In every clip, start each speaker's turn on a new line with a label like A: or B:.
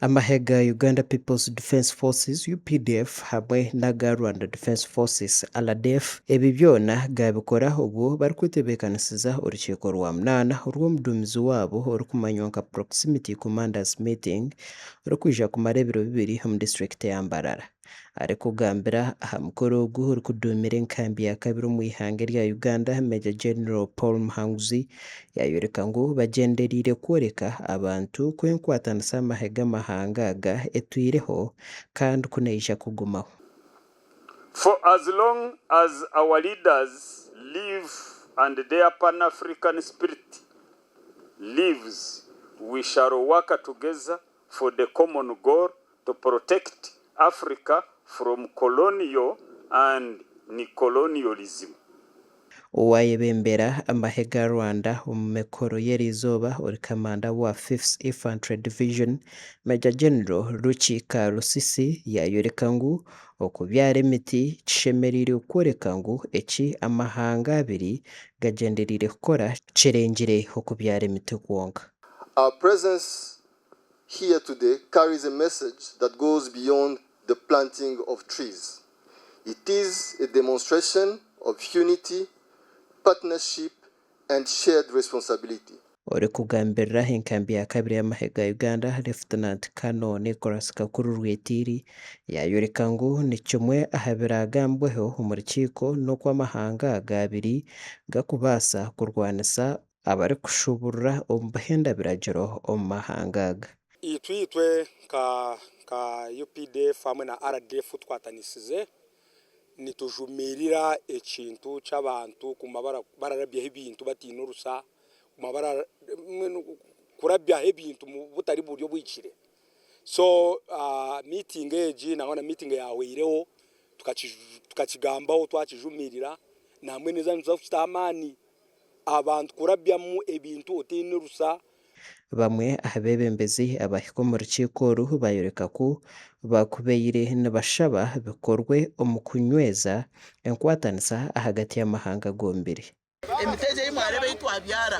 A: Amahega Uganda People's Defence Forces UPDF hamwe n'aga Rwanda Defence Forces RDF ebi byona gabikora ubu bari kwetebekanisiza urukiko rwa munana rw'omuduumizi wabo orukumanywa nka Proximity Commanders Meeting rukwija kumara ebiro bibiri omu district ya Mbarara. Ari kugambira aha mukoro ogu orikuduumira enkambi ya kabiri omu ihanga rya Uganda. Major General Paul Muhanguzi yayoreka ngu bagendereire kworeka abantu kwenkwatanisa amahega amahanga aga etwireho kandi kuneija kugumaho.
B: For as long as our leaders live and their Pan-African spirit lives, we shall work together for the common goal to protect Africa from colonial and neocolonialism.
A: Owayebembera amahega Rwanda omu mikoro y'erizooba ori kamanda wa 5th Infantry Division Major General Ruchika Lusisi yayoreka ngu okubyara emiti kishemereire okworeka ngu eki amahanga abiri gagendereire kukora kirengire okubyara emiti kwonka.
C: Our presence here today carries a message that goes beyond the planting of trees. It is a demonstration of unity, partnership and shared responsibility.
A: Ori kugambirira enkambi ya kabiri y'amahega Uganda Lieutenant Colonel Nicholas Kakuru Rwetiri yayoreka ngu ni kimwe aha biragambweho omu rukiiko n'okw'amahanga aga abiri gakubaasa kurwanisa abari kushuburira omu buhendabiragiro omu mahanga aga.
D: Itwe ka UPDF hamwe na RDF twatanisize nitujumirira ekintu cy'abantu kumabara bararabyaho ibintu batina urusa kumabara kurabyaho ibintu butari buryo bwikire. So meeting eji na meeting yawe ireho tukakigambaho twakijumirira namwe neza nzafite amani abantu kurabyamu ebintu otina urusa.
A: Bamwe abebembezi abahiko mu rukiiko oru bayoreka ko bakubeire nibashaba bikorwe omu kunyweza enkwatanisa hagati y'amahanga gombiri.
E: Emiteje y'imwarebe yitwabyara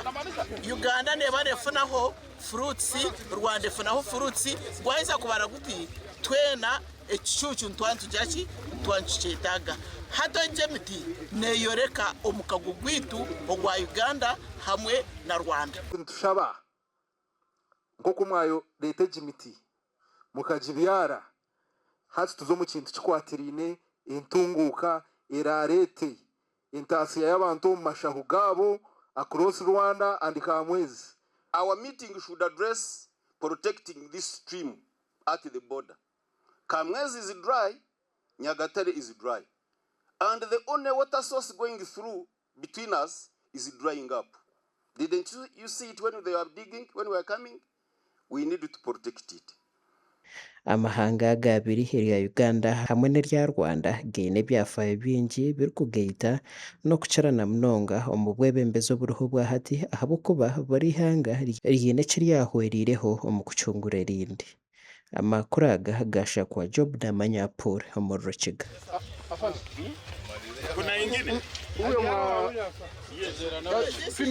E: Uganda neba nefunaho fruits, Rwanda efunaho fruits, gwaiza kubara guti twena ekicucu ntwantugyaki ntwantukyetaga hato njemiti neyoreka omukago gwitu ogwa Uganda hamwe na Rwanda.
F: Ntushaba nkoko mwayo leta jimiti mukajibyara hati tuzo mu kintu kikwatirine entunguka erarete intasiya y'abantu mu mashahu gabo across Rwanda and Kamwezi.
C: Our meeting should address protecting this stream at the border. Kamwezi is dry, Nyagatare is dry. And the only water source going through between us is drying up. Didn't you see it when they were digging, when we were coming? We need to protect it.
A: Amahanga aga abiri erya Uganda hamwe n'erya Rwanda gaine ebyafayo bingi birikugaita n'okukirana munonga omu bwebembezi oburuho bwa hati ahabw'okuba buri ihanga riine ekiryahweriireho omu kucungura erindi. Amakuru aga gashakwa Job Namanyapur omu Rukiga.